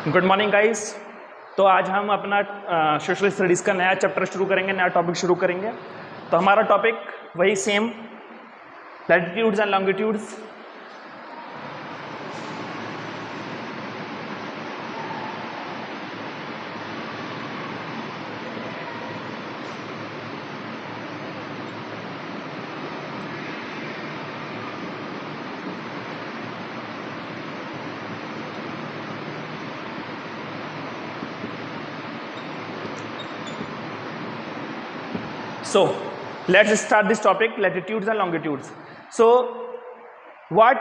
Good morning guys. तो आज हम अपना सोशल स्टडीज़ का नया चैप्टर शुरू करेंगे, नया टॉपिक शुरू करेंगे। तो हमारा टॉपिक वही same, latitudes and longitudes. So let's start this topic, latitudes and longitudes. So what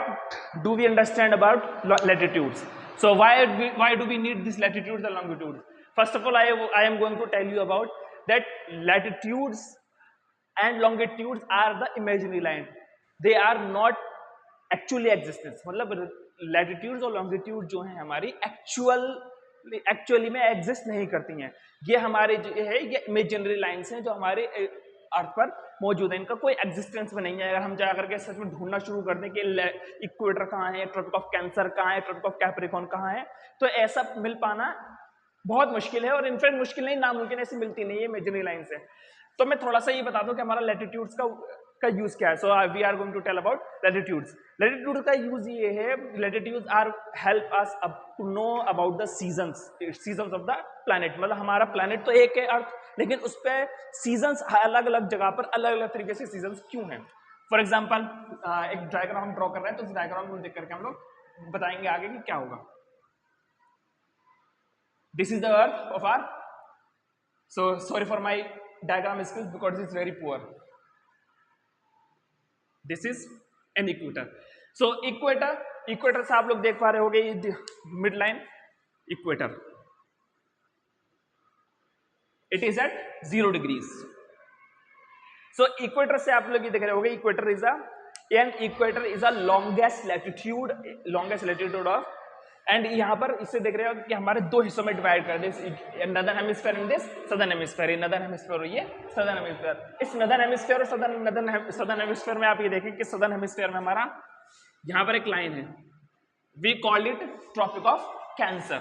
do we understand about latitudes? So why do we need these latitudes and longitudes? First of all, I am going to tell you about that latitudes and longitudes are the imaginary line. They are not actually existence. मतलब latitudes और longitude जो है हमारी actually में exist नहीं करती हैं। ये हमारे जो है ये इमेजिनरी लाइन्स हैं जो हमारे अर्थ पर मौजूद है, इनका कोई एग्जिस्टेंस में नहीं है। अगर हम जा करके सच में ढूंढना शुरू कर दें कि इक्वेटर कहाँ है, ट्रॉपिक ऑफ कैंसर कहाँ है, ट्रॉपिक ऑफ कैप्रिकॉर्न कहाँ है, तो ऐसा मिल पाना बहुत मुश्किल है। और इनफैक्ट मुश्किल नहीं, नामुमकिन, ऐसी मिलती नहीं है इमेजिनरी लाइन से। तो मैं थोड़ा सा ये बता दूं कि हमारा लैटिट्यूड्स का यूज क्या है। So we are going to tell about latitudes. Latitude का यूज ये है, latitudes are help us to know about the seasons of the planet. मतलब हमारा प्लैनेट तो एक है अर्थ, लेकिन उस पर सीजन्स अलग अलग जगह पर अलग अलग तरीके से सीजन्स क्यों हैं। फॉर एग्जाम्पल एक डायग्राम हम ड्रॉ कर रहे हैं, तो उस डायग्राम को देख करके हम लोग बताएंगे आगे कि क्या होगा। This is the earth of our, so sorry for my diagram skills because it's very poor. This is an equator. So equator से आप लोग देख पा रहे होंगे mid line equator, it is at 0 degrees. So equator से आप लोग ये देख रहे होंगे, equator is a longest latitude of, and यहाँ पर इससे देख रहे हो कि हमारे दो हिस्सों में डिवाइड कर this, northern hemisphere in this southern hemisphere, northern hemisphere और ये सदर्न हेमिस्फीयर। इस नदर्न हेमिस्फीयर और सदर्न हेमिस्फीयर में आप ये देखें कि सदर्न हेमिस्फीयर में हमारा यहाँ पर एक लाइन है, we call it tropic of cancer.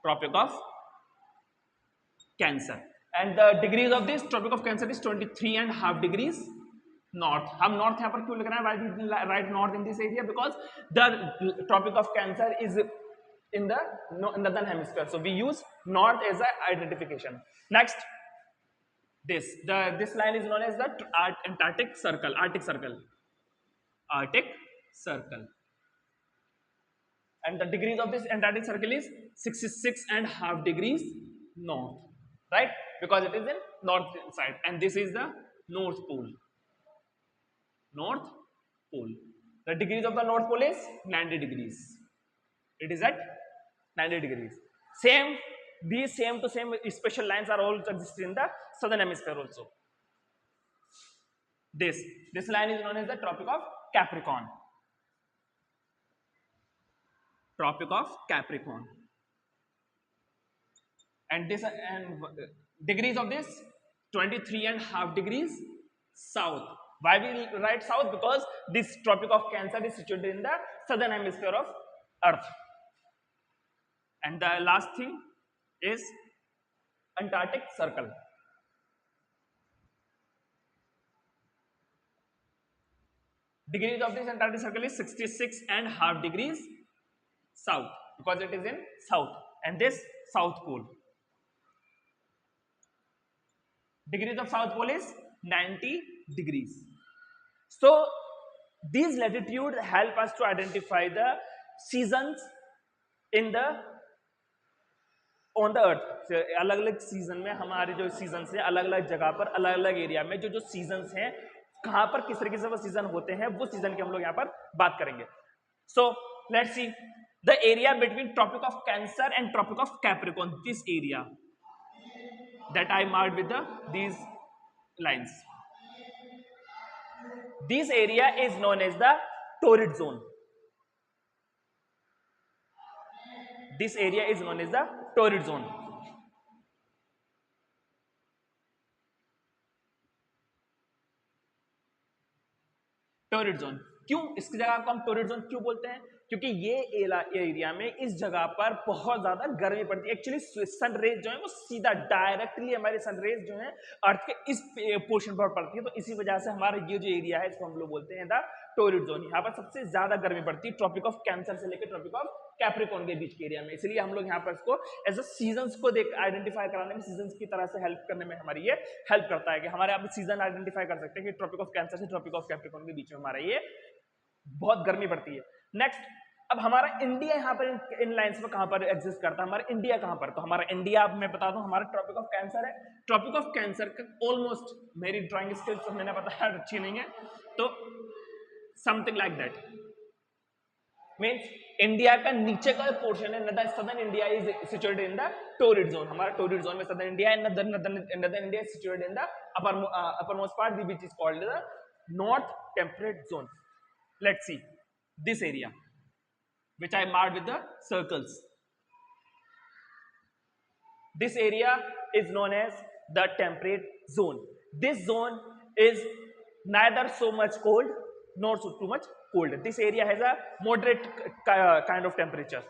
Tropic of cancer, and the degrees of this tropic of cancer is 23.5 degrees north. हम नॉर्थ यहाँ पर क्यों लिख रहे हैं, why we write north in this area, because the tropic of cancer is in the northern hemisphere, so we use north as a identification. Next, this line is known as the Antarctic Circle, Arctic Circle, and the degrees of this Antarctic Circle is 66.5 degrees north, right, because it is in north side, and this is the North Pole. The degrees of the North Pole is 90 degrees. It is at 90 degrees. These same to same special lines are also existing in the southern hemisphere also. This line is known as the Tropic of Capricorn. And degrees of this 23.5 degrees south. Why we write south? Because this Tropic of Cancer is situated in the southern hemisphere of Earth. And the last thing is Antarctic Circle. Degrees of this Antarctic Circle is 66.5 degrees south, because it is in south, and this South Pole. Degrees of South Pole is 90 degrees. So these latitudes help us to identify the seasons in the on the earth. अलग अलग season में हमारे जो seasons हैं, अलग अलग जगह पर अलग अलग एरिया में जो सीजन्स हैं, कहां पर किस तरीके से वो सीजन होते हैं, वो सीजन की हम लोग यहाँ पर बात करेंगे। So let's see the area between tropic of cancer and tropic of capricorn, this area that I marked with these lines. This area is known as the torrid zone. This area is known as the torrid zone. Torrid zone. क्यों इसकी जगह को हम torrid zone क्यों बोलते हैं? क्योंकि ये एरिया में इस जगह पर बहुत ज्यादा गर्मी पड़ती है। एक्चुअली सन रेज जो है वो सीधा डायरेक्टली हमारे सन रेज जो है अर्थ के इस पोर्शन पर पड़ती है, तो इसी वजह से हमारा ये जो एरिया है इसको हम लोग बोलते हैं द टोरिड जोन। यहाँ पर सबसे ज्यादा गर्मी पड़ती है ट्रॉपिक ऑफ कैंसर से लेकर ट्रॉपिक ऑफ कैप्रिकॉर्न के बीच के एरिया में, इसलिए हम लोग यहाँ पर इसको एज अ सीजन्स को देख आइडेंटिफाई कराने में, सीजन्स की तरह से हेल्प करने में हमारी ये हेल्प करता है कि हमारे आप सीजन आइडेंटिफाई कर सकते हैं कि ट्रॉपिक ऑफ कैंसर से ट्रॉपिक ऑफ कैप्रिकॉर्न के बीच में हमारा ये बहुत गर्मी पड़ती है। नेक्स्ट, अब हमारा इंडिया यहाँ पर इन लाइंस में कहां पर एग्जिस्ट करता है? हमारा इंडिया कहां पर? तो हमारा इंडिया, अब मैं बता दूं, हमारा ट्रॉपिक ऑफ कैंसर है। ट्रॉपिक ऑफ कैंसर का ऑलमोस्ट, मेरी ड्राइंग स्किल्स तो मैंने बताया अच्छी नहीं है, तो something like that means India का नीचे का पोर्शन है, southern India is situated in the torrid zone. हमारा टोरिड जोन में सदर्न इंडिया है, northern India is situated in the upper most part which is called the north temperate zone. Let's see this area which I marked with the circles. This area is known as the temperate zone. This zone is neither so much cold nor so too much cold. This area has a moderate kind of temperature.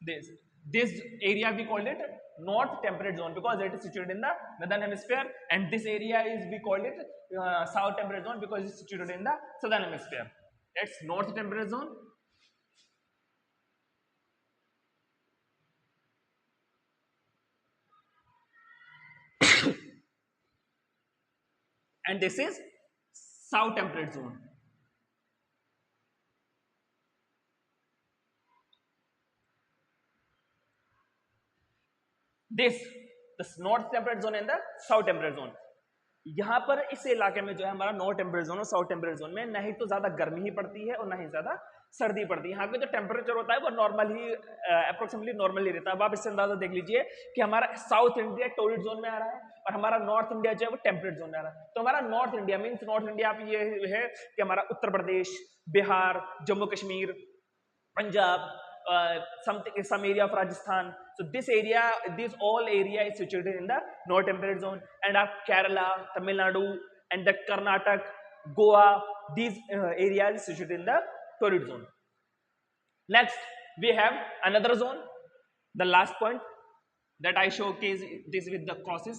This area we called it north temperate zone because it is situated in the northern hemisphere, and this area is we called it south temperate zone because it is situated in the southern hemisphere. That's north temperate zone. And this is south temperate zone. This north temperate zone and the south temperate zone. यहाँ पर इस इलाके में जो है हमारा north temperate zone और south temperate zone में नहीं तो ज्यादा गर्मी ही पड़ती है और ना ही ज्यादा सर्दी पड़ती है। यहाँ पे जो टेम्परेचर होता है वो नॉर्मल ही अप्रोक्सीमेटली नॉर्मल ही रहता है। अब आप इससे अंदाजा देख लीजिए कि हमारा साउथ इंडिया टोरिड जोन में आ रहा है और हमारा नॉर्थ इंडिया जो है वो टेम्परेट जोन में आ रहा है। तो हमारा north India means north India आप ये है कि हमारा Uttar Pradesh, Bihar, Jammu Kashmir, Punjab, some area of Rajasthan. So this all area is situated in the north temperate zone, and our Kerala, Tamil Nadu, and the Karnataka, Goa, these areas is situated in the torrid zone. Next, we have another zone. The last point that I showcase this with the crosses.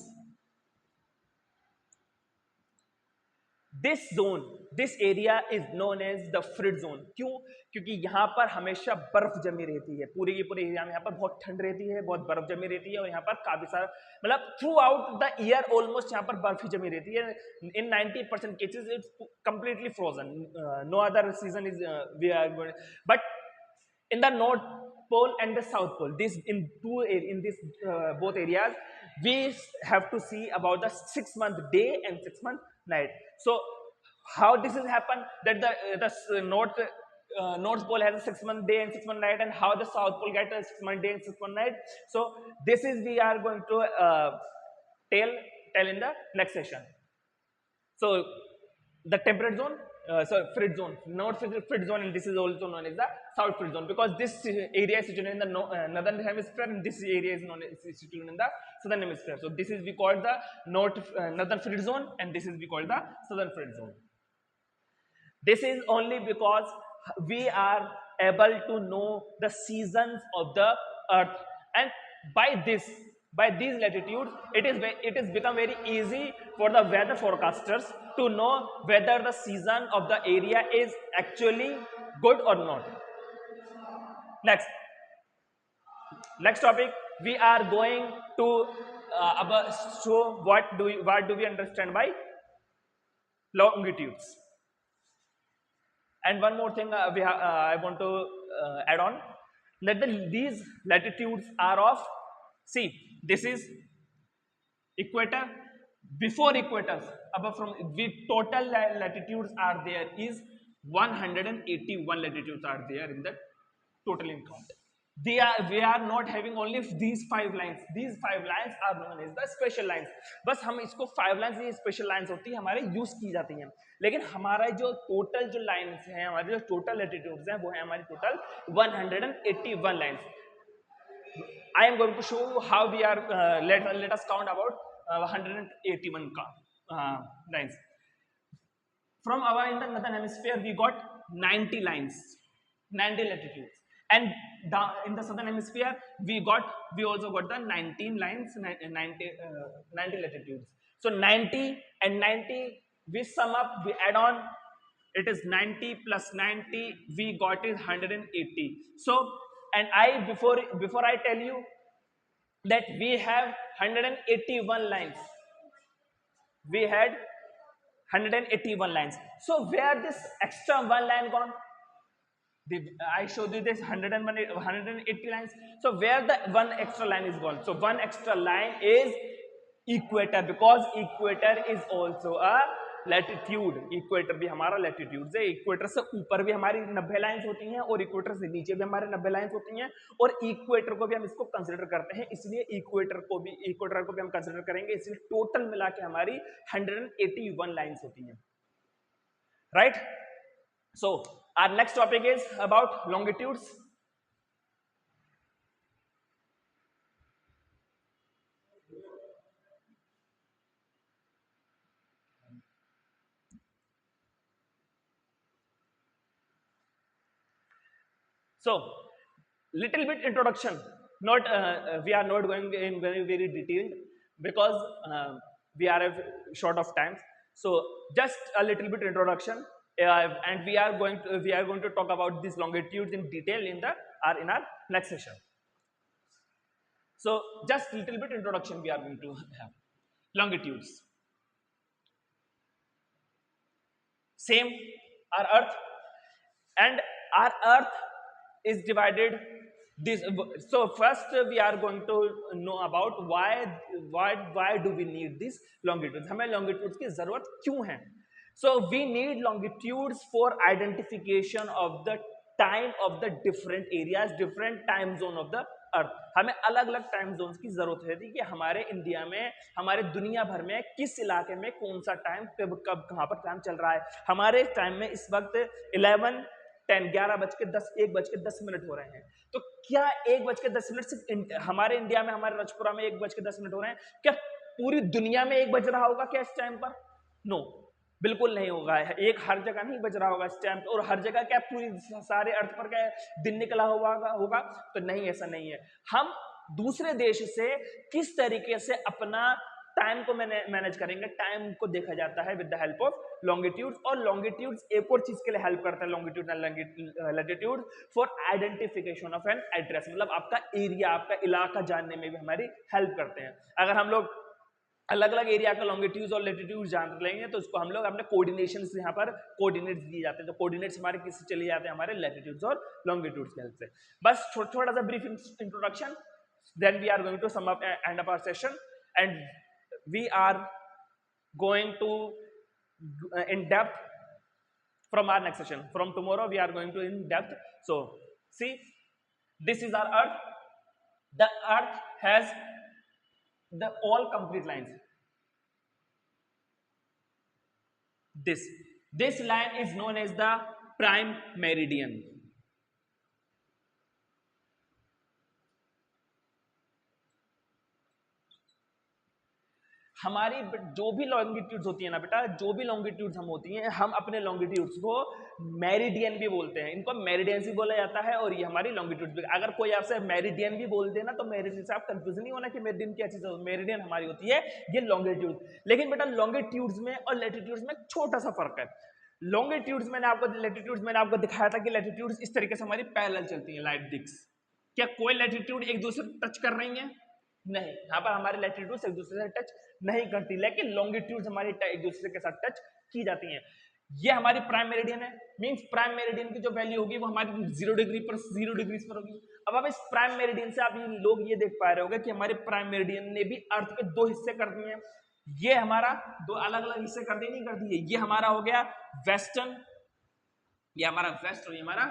This area is known as the frigid zone. क्यों? क्योंकि यहाँ पर हमेशा बर्फ जमी रहती है, पूरे के पूरे एरिया में यहाँ पर बहुत ठंड रहती है, बहुत बर्फ जमी रहती है और यहाँ पर काफी सारा मतलब throughout the year almost यहाँ पर बर्फ ही जमी रहती है। In 90% cases it's completely frozen, no other season is we are but in the north pole and the south pole, in this both areas we have to see about the 6-month day and 6-month night. So how this has happened that the north pole has a 6-month day and 6-month night, and how the south pole get a 6-month day and 6-month night. So this is we are going to tell in the next session. So the temperate zone, frigid zone, north frigid zone, and this is also known as the south frigid zone because this area is situated in the northern hemisphere and this area is situated in the southern hemisphere. So this is we call the northern frigid zone and this is we call the southern frigid zone. This is only because we are able to know the seasons of the earth, and by these latitudes it is become very easy for the weather forecasters to know whether the season of the area is actually good or not. Next topic, we are going to show what do we understand by longitudes. And one more thing I want to add on, that these latitudes are of, see, this is equator. Before equators, above from the total latitudes are there is 181 latitudes are there in the total in count. We are not having only these 5 lines. These 5 lines are known as the special lines. बस हम इसको 5 lines, ये special lines होती है हमारे use की जाती हैं, लेकिन हमारा जो टोटल जो लाइन्स हैं, हमारे जो टोटल latitudes हैं, वो है हमारी total 181 lines. I am going to show you how we are let us count about 181 lines. from our in the northern hemisphere we got 90 lines, 90 latitudes, and in the southern hemisphere we also got the 19 lines, 90 latitudes. So 90 and 90 we sum up, we add on, it is 90 plus 90, we got is 180. So, and I before I tell you that we have 181 lines, we had 181 lines. So where this extra one line gone? I showed you this 180 lines. So where the one extra line is gone? So one extra line is equator, because equator is also a latitude. Equator भी हमारा latitude से, equator से ऊपर भी हमारी 90 lines होती हैं और इक्वेटर से नीचे भी हमारे 90 लाइंस होती हैं, और इक्वेटर को भी हम इसको कंसीडर करते हैं, इसलिए इक्वेटर को भी हम कंसीडर करेंगे, इसलिए टोटल मिला के हमारी 181 लाइंस होती हैं. Right. So our next topic is about longitudes. So, little bit introduction. Not we are not going in very detailed because we are short of time. So, just a little bit introduction, and we are going to talk about these longitudes in detail in our next session. So, just little bit introduction we are going to have. Longitudes. Same, our Earth, and our Earth is divided this. So first we are going to know about why do we need these longitudes. हमें longitudes की जरूरत क्यों है? So we need longitudes for identification of the time of the different areas, different time zone of the अर्थ. हमें अलग अलग time zones की जरूरत है कि हमारे इंडिया में, हमारे दुनिया भर में किस इलाके में कौन सा टाइम कब कहां पर टाइम चल रहा है. हमारे टाइम में इस वक्त 1:10 हो रहे हैं. तो क्या 1:10 सिर्फ हमारे इंडिया में, हमारे रजपुरा में 1:10 हो रहे हैं? क्या पूरी दुनिया में 1 बज रहा होगा क्या इस टाइम पर? नो, बिल्कुल नहीं होगा. एक हर जगह नहीं बज रहा होगा इस टाइम पर, और हर जगह क्या पूरी सारे अर्थ पर क्या दिन निकला होगा? तो नहीं, ऐसा नहीं है. हम दूसरे देश से किस तरीके से अपना टाइम को मैनेज करेंगे, टाइम को देखा जाता है with the help of longitudes. और लॉन्गिट्यूड्स एक और चीज के लिए हेल्प करता है, longitude and latitude, for identification of an address. मतलब आपका एरिया, आपका इलाका जानने में भी हमारी हेल्प करते हैं. अगर हम लोग अलग अलग एरिया का लॉन्गिट्यूड्स और लैटिट्यूड्स जान लेंगे तो उसको हम लोग अपने कोऑर्डिनेशंस, यहाँ पर कोऑर्डिनेट्स दिए जाते हैं, तो कोऑर्डिनेट्स हमारे किससे चले जाते हैं? हमारे लैटिट्यूड्स और लॉन्गिट्यूड्स की हेल्प से. बस थोड़ा सा brief introduction, then we are going to sum up and up our session, and we are going to in depth from our next session. From tomorrow we are going to in depth. So see, this is our earth. The earth has the all complete lines. This line is known as the prime meridian. हमारी जो भी longitudes होती है ना बेटा, जो भी longitudes हम होती हैं, हम अपने लॉन्गिट्यूड्स को मेरिडियन भी बोलते हैं. इनको मेरिडियन भी बोला जाता है, और ये हमारी लॉन्गिट्यूड्स भी. अगर कोई आपसे मेरिडियन भी बोल देना तो मेरिडियन से आप कंफ्यूज नहीं होना कि मेरिडियन क्या चीज है. मेरिडियन हमारी होती है ये लॉन्गिट्यूड. लेकिन बेटा लॉन्गिट्यूड्स में और लैटिट्यूड्स में छोटा सा फर्क है. लैटिट्यूड्स मैंने आपको दिखाया था कि लैटिट्यूड्स इस तरीके से हमारी पैरेलल चलती है, लाइक दिस. क्या कोई लैटिट्यूड एक दूसरे टच कर रही है? नहीं, यहाँ पर हमारे लैटिट्यूड्स एक दूसरे से टच नहीं करती, लेकिन लॉन्गिट्यूड्स हमारी एक दूसरे के साथ टच की जाती हैं. ये हमारी प्राइम मेरिडियन है, मींस प्राइम मेरिडियन की जो वैल्यू होगी वो हमारी 0 डिग्री पर 0 डिग्री पर होगी. अब आप इस प्राइम मेरिडियन से आप लोग ये देख पा रहे होंगे कि हमारे प्राइम मेरिडियन ने भी अर्थ के 2 हिस्से कर दिए हैं. ये हमारा 2 अलग अलग हिस्से कर दिए, नहीं कर दिए. ये हमारा हो गया वेस्टर्न, ये हमारा वेस्ट और ये हमारा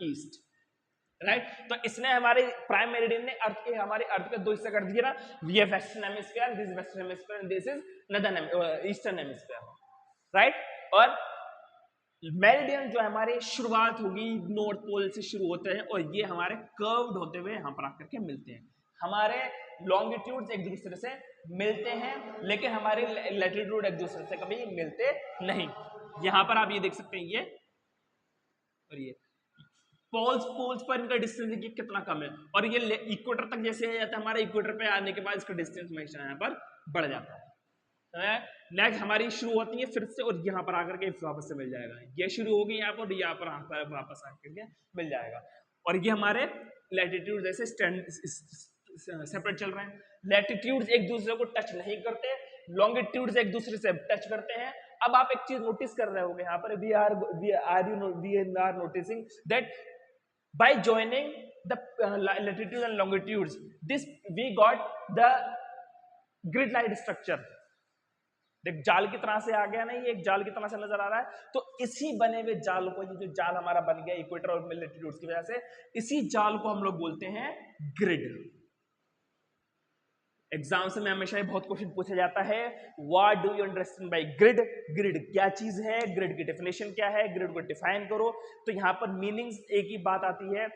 ईस्ट. राइट. तो इसने हमारे प्राइम मेरिडियन ने हमारे अर्थ के 2 हिस्से कर दिए ना. ये western hemisphere, this western hemisphere, and this is northern eastern hemisphere. Right. और मेरिडियन जो हमारे शुरुआत होगी नॉर्थ पोल से शुरू होते हैं, और ये हमारे कर्व्ड होते हुए यहाँ पर आकर के मिलते हैं. हमारे लॉन्गिट्यूड्स एक दूसरे से मिलते हैं, लेकिन हमारे लैटिट्यूड एक दूसरे से कभी मिलते नहीं. यहाँ पर आप ये देख सकते हैं ये और ये पोल्स पर इनका डिस्टेंस देखिए कितना कम है, और ये इक्वेटर तक जैसे आ जाता है हमारे, इक्वेटर पे आने के बाद इसका डिस्टेंस हमेशा यहाँ पर बढ़ जाता है। नेक्स्ट हमारी शुरू होती है फिर से, और यहाँ पर आकर के वापस से मिल जाएगा, ये शुरू होगी यहाँ पर, यहाँ पर वापस आकर के मिल जाएगा। और ये हमारे लैटिट्यूड जैसे सेपरेट चल रहे हैं। लैटिट्यूड्स एक दूसरे को टच नहीं करते, लॉन्गिट्यूड्स एक दूसरे से टच करते हैं। अब आप एक चीज नोटिस कर रहे होंगे यहाँ पर, we are noticing that by joining the latitude and longitudes, this we got the grid like structure। देख जाल की तरह से आ गया नहीं, एक जाल की तरह से नजर आ रहा है, तो इसी बने हुए जाल को, ये जो जाल हमारा बन गया इक्वेटर और लैटिट्यूड्स की वजह से, इसी जाल को हम लोग बोलते हैं ग्रिड। एग्जाम से में हमेशा ये बहुत क्वेश्चन पूछा जाता है, what do you understand by grid, grid क्या चीज है, ग्रिड की डेफिनेशन क्या है, ग्रिड को डिफाइन करो। तो यहाँ पर मीनिंग्स एक ही बात आती है,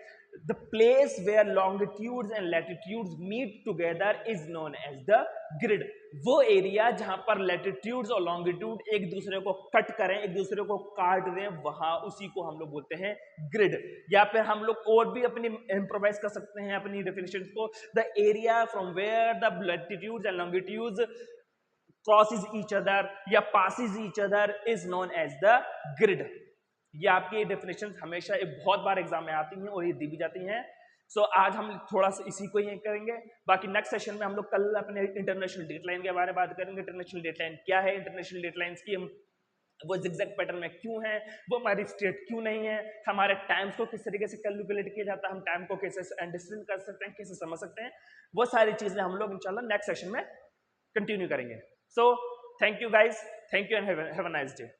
the place where longitudes and latitudes meet together is known as the grid. वो एरिया जहां पर लैटिट्यूड्स और लॉन्गिट्यूड एक दूसरे को कट करें, एक दूसरे को काट दें, वहां उसी को हम लोग बोलते हैं ग्रिड। या फिर हम लोग और भी अपनी इम्प्रोवाइज कर सकते हैं अपनी डेफिनेशन को, the area from where the latitudes and longitudes crosses each other या passes each other is known as the grid. ये आपकी डेफिनेशन हमेशा बहुत बार एग्जाम में आती हैं और ये दी भी जाती हैं। सो आज हम थोड़ा सा इसी को ही करेंगे, बाकी नेक्स्ट सेशन में हम लोग कल अपने इंटरनेशनल डेटलाइन के बारे में बात करेंगे। इंटरनेशनल डेटलाइन क्या है, इंटरनेशनल डेटलाइंस की वो जिगजैग पैटर्न में क्यों है, वो हमारी स्टेट क्यों नहीं है, हमारे टाइम्स को किस तरीके से कैलकुलेट किया जाता है, हम टाइम को कैसे अंडरस्टैंड कर सकते हैं, कैसे समझ सकते हैं, वो सारी चीजें हम लोग इंशाल्लाह नेक्स्ट सेशन में कंटिन्यू करेंगे। So thank you guys, thank you and have a nice day.